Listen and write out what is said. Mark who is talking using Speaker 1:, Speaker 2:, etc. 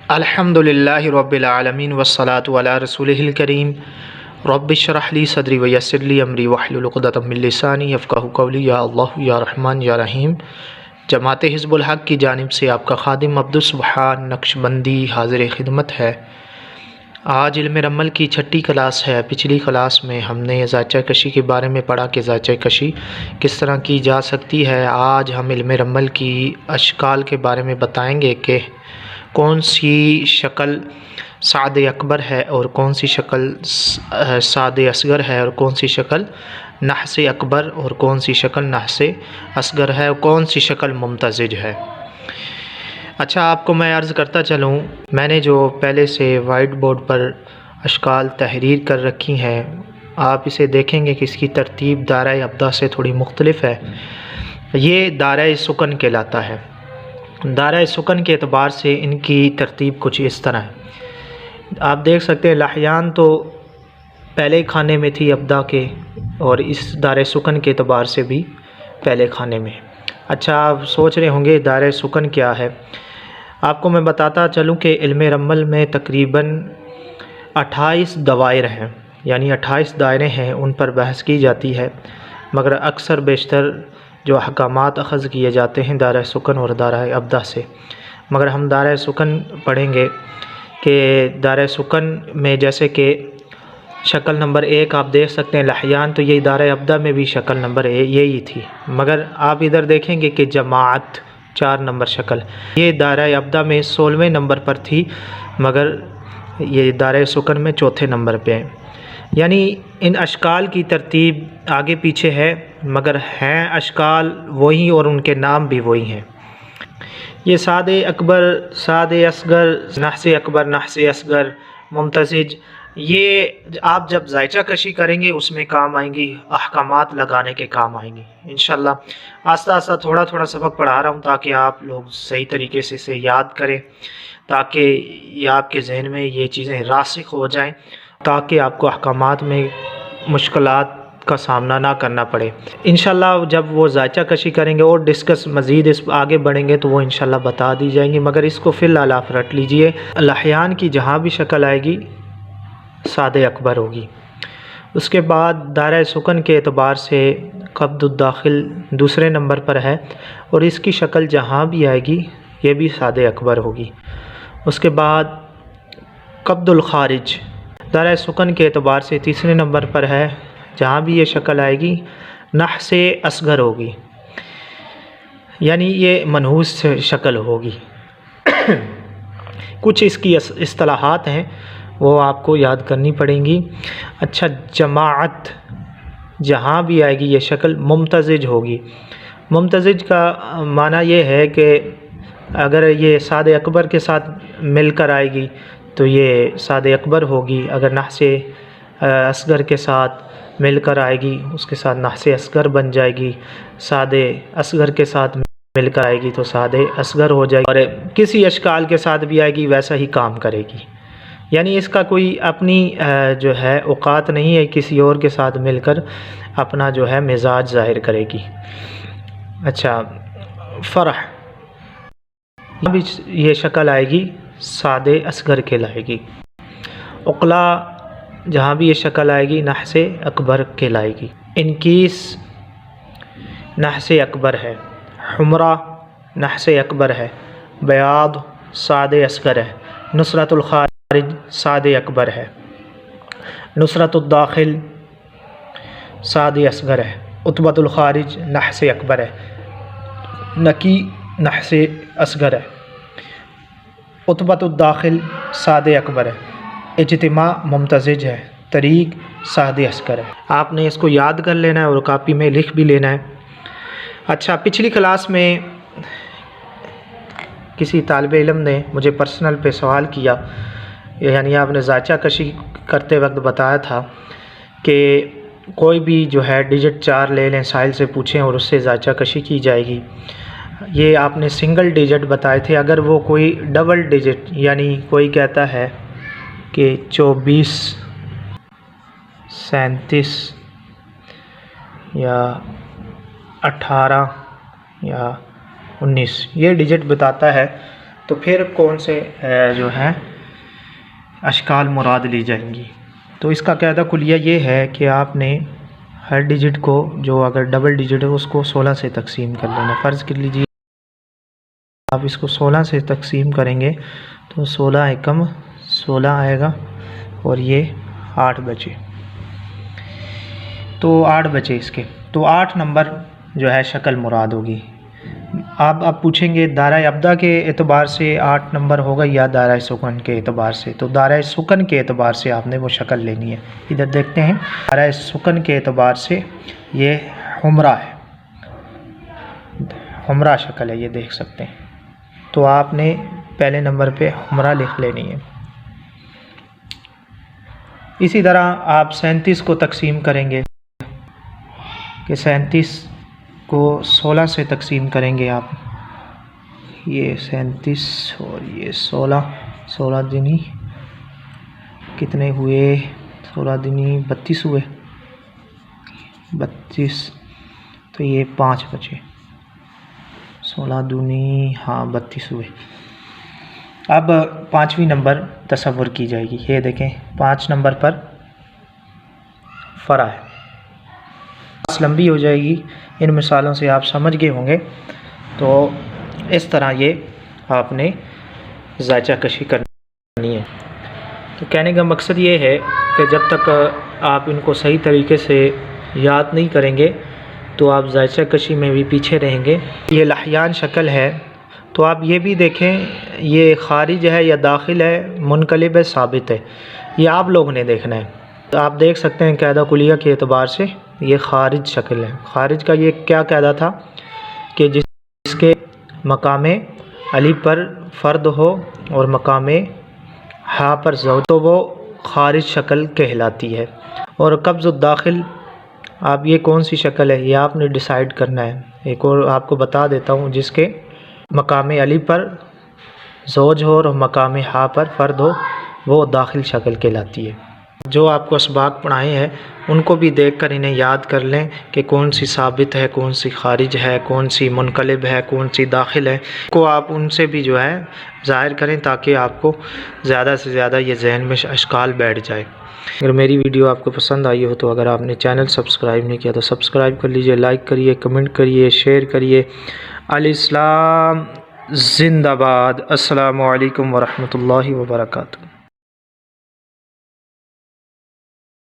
Speaker 1: الحمدللہ رب العالمین والصلاة علی رسولہ الکریم رب اشرح لی صدری ویسر لی امری واحلل عقدۃ من لسانی یفقہوا قولی۔ یا اللہ یا رحمن یا رحیم۔ جماعت حزب الحق کی جانب سے آپ کا خادم عبدالسبحان نقشبندی حاضر خدمت ہے۔ آج علم رمل کی چھٹی کلاس ہے۔ پچھلی کلاس میں ہم نے ذائچہ کشی کے بارے میں پڑھا کہ ذائچہ کشی کس طرح کی جا سکتی ہے۔ آج ہم علم رمل کی اشکال کے بارے میں بتائیں گے کہ کون سی شکل سعد اکبر ہے اور کون سی شکل سعد اصغر ہے اور کون سی شکل نحس اکبر اور کون سی شکل نحس اصغر ہے اور کون سی شکل ممتزج ہے۔ اچھا، آپ کو میں عرض کرتا چلوں، میں نے جو پہلے سے وائٹ بورڈ پر اشکال تحریر کر رکھی ہیں، آپ اسے دیکھیں گے کہ اس کی ترتیب دائرۂ ابدا سے تھوڑی مختلف ہے۔ یہ دائرۂ سکن کہلاتا ہے۔ دائرۂ سکن کے اعتبار سے ان کی ترتیب کچھ اس طرح ہے۔ آپ دیکھ سکتے ہیں لحیان تو پہلے کھانے میں تھی ابدا کے، اور اس دائرۂ سکن کے اعتبار سے بھی پہلے کھانے میں۔ اچھا، آپ سوچ رہے ہوں گے دائرۂ سکن کیا ہے۔ آپ کو میں بتاتا چلوں کہ علم رمل میں تقریباً 28 دوائر ہیں، یعنی 28 دائرے ہیں، ان پر بحث کی جاتی ہے، مگر اکثر بیشتر جو احکامات اخذ کیے جاتے ہیں دائرۂ سکن اور دائرۂ ابدا سے، مگر ہم دائرۂ سکن پڑھیں گے کہ دائرۂ سکن میں جیسے کہ شکل نمبر 1 آپ دیکھ سکتے ہیں لحیان، تو یہ دائرۂ ابدا میں بھی شکل نمبر یہی تھی، مگر آپ ادھر دیکھیں گے کہ جماعت 4 نمبر شکل یہ دائرۂ ابدا میں 16ویں نمبر پر تھی، مگر یہ دائرۂ سکن میں 4تھے نمبر پہ ہے۔ یعنی ان اشکال کی ترتیب آگے پیچھے ہے، مگر ہیں اشکال وہی اور ان کے نام بھی وہی ہیں۔ یہ سعد اکبر، سعد اصغر، نحس اکبر، نحس اصغر، ممتزج، یہ آپ جب ذائچہ کشی کریں گے اس میں کام آئیں گی، احکامات لگانے کے کام آئیں گی انشاءاللہ۔ آہستہ آہستہ تھوڑا تھوڑا سبق پڑھا رہا ہوں تاکہ آپ لوگ صحیح طریقے سے اسے یاد کریں، تاکہ یہ آپ کے ذہن میں یہ چیزیں راسخ ہو جائیں، تاکہ آپ کو احکامات میں مشکلات کا سامنا نہ کرنا پڑے۔ انشاءاللہ جب وہ ذائچہ کشی کریں گے اور ڈسکس مزید اس آگے بڑھیں گے تو وہ انشاءاللہ بتا دی جائیں گی، مگر اس کو فی الحال آپ رٹ لیجئے۔ لحیان کی جہاں بھی شکل آئے گی سعد اکبر ہوگی۔ اس کے بعد دائرۂ سکن کے اعتبار سے قبض الداخل دوسرے نمبر پر ہے، اور اس کی شکل جہاں بھی آئے گی یہ بھی سعد اکبر ہوگی۔ اس کے بعد قبض الخارج دائرۂ سکن کے اعتبار سے تیسرے نمبر پر ہے، جہاں بھی یہ شکل آئے گی نحس اصغر ہوگی، یعنی یہ منحوس شکل ہوگی۔ کچھ اس کی اصطلاحات ہیں وہ آپ کو یاد کرنی پڑیں گی۔ اچھا، جماعت جہاں بھی آئے گی یہ شکل ممتزج ہوگی۔ ممتزج کا معنی یہ ہے کہ اگر یہ سعد اکبر کے ساتھ مل کر آئے گی تو یہ سعد اکبر ہوگی، اگر نحس اصغر کے ساتھ مل کر آئے گی اس کے ساتھ نحس اصغر بن جائے گی، سعد اصغر کے ساتھ مل کر آئے گی تو سعد اصغر ہو جائے گی، اور کسی اشکال کے ساتھ بھی آئے گی ویسا ہی کام کرے گی، یعنی اس کا کوئی اپنی جو ہے اوقات نہیں ہے، کسی اور کے ساتھ مل کر اپنا جو ہے مزاج ظاہر کرے گی۔ اچھا، فرح بھی یہ شکل آئے گی سعد اصغر کہلائے گی۔ عقلا جہاں بھی یہ شکل آئے گی نحس اکبر کہلائے گی۔ انکیس نحس اکبر ہے، حمرہ نحس اکبر ہے، بیاض سعد اصغر ہے، نصرت الخارج سعد اکبر ہے، نصرت الداخل سعد اصغر ہے، عتبۃ الخارج نحس اکبر ہے، نکی نحس اصغر ہے، عتبۃ الداخل سعد اکبر ہے، اجتماع ممتزج ہے، طریق سعد اصغر ہے۔ آپ نے اس کو یاد کر لینا ہے اور کاپی میں لکھ بھی لینا ہے۔ اچھا، پچھلی کلاس میں کسی طالب علم نے مجھے پرسنل پہ سوال کیا، یعنی آپ نے ذائچہ کشی کرتے وقت بتایا تھا کہ کوئی بھی جو ہے ڈیجٹ 4 لے لیں، سائل سے پوچھیں اور اس سے ذائچہ کشی کی جائے گی۔ یہ آپ نے سنگل ڈیجٹ بتائے تھے، اگر وہ کوئی ڈبل ڈیجٹ، یعنی کوئی کہتا ہے کہ 24 37 یا 18 یا 19 یہ ڈیجٹ بتاتا ہے تو پھر کون سے جو ہیں اشکال مراد لی جائیں گی؟ تو اس کا قاعدہ کلیہ یہ ہے کہ آپ نے ہر ڈیجٹ کو، جو اگر ڈبل ڈیجٹ ہے اس کو 16 سے تقسیم کر لینا۔ فرض کر لیجیے آپ اس کو 16 سے تقسیم کریں گے تو 16 ایکم 16 آئے گا، اور یہ 8 بچے، تو 8 بچے اس کے، تو 8 نمبر جو ہے شکل مراد ہوگی۔ آپ پوچھیں گے دائرۂ ابدا کے اعتبار سے 8 نمبر ہوگا یا دائرۂ سکن کے اعتبار سے؟ تو دائرۂ سکن کے اعتبار سے آپ نے وہ شکل لینی ہے۔ ادھر دیکھتے ہیں، دائرۂ سکن کے اعتبار سے یہ حمرہ ہے، حمرہ شکل ہے، یہ دیکھ سکتے ہیں۔ تو آپ نے پہلے نمبر پہ حمرہ لکھ لینی ہے۔ اسی طرح آپ 37 کو تقسیم کریں گے کہ 37 کو 16 سے تقسیم کریں گے آپ، یہ 37 اور یہ 16 دنی کتنے ہوئے؟ 16 دنی 32 ہوئے، 32، تو یہ 5 بچے، 16 دنی 32 ہوئے۔ اب 5ویں نمبر تصور کی جائے گی، یہ دیکھیں 5 نمبر پر فرع ہے، لمبی ہو جائے گی، ان مثالوں سے آپ سمجھ گئے ہوں گے۔ تو اس طرح یہ آپ نے ذائچہ کشی کرنی ہے۔ تو کہنے کا مقصد یہ ہے کہ جب تک آپ ان کو صحیح طریقے سے یاد نہیں کریں گے تو آپ ذائچہ کشی میں بھی پیچھے رہیں گے۔ یہ لحیان شکل ہے، تو آپ یہ بھی دیکھیں یہ خارج ہے یا داخل ہے، منقلب ہے، ثابت ہے، یہ آپ لوگوں نے دیکھنا ہے۔ تو آپ دیکھ سکتے ہیں قاعدہ کلیہ کے اعتبار سے یہ خارج شکل ہے۔ خارج کا یہ کیا قاعدہ تھا کہ جس کے مقام علی پر فرد ہو اور مقام ہا پر زوج، تو وہ خارج شکل کہلاتی ہے۔ اور قبض الداخل، آپ یہ کون سی شکل ہے یہ آپ نے ڈیسائیڈ کرنا ہے۔ ایک اور آپ کو بتا دیتا ہوں، جس کے مقام علی پر زوج ہو اور مقام ہا پر فرد ہو، وہ داخل شکل کہلاتی ہے۔ جو آپ کو اسباق پڑھائے ہیں ان کو بھی دیکھ کر انہیں یاد کر لیں کہ کون سی ثابت ہے، کون سی خارج ہے، کون سی منقلب ہے، کون سی داخل ہے، کو آپ ان سے بھی جو ہے ظاہر کریں تاکہ آپ کو زیادہ سے زیادہ یہ ذہن میں اشکال بیٹھ جائے۔ اگر میری ویڈیو آپ کو پسند آئی ہو تو اگر آپ نے چینل سبسکرائب نہیں کیا تو سبسکرائب کر لیجئے، لائک کریے، کمنٹ کریے، شیئر کریے۔ الاسلام زندہ باد۔ السلام علیکم ورحمۃ اللہ وبرکاتہ۔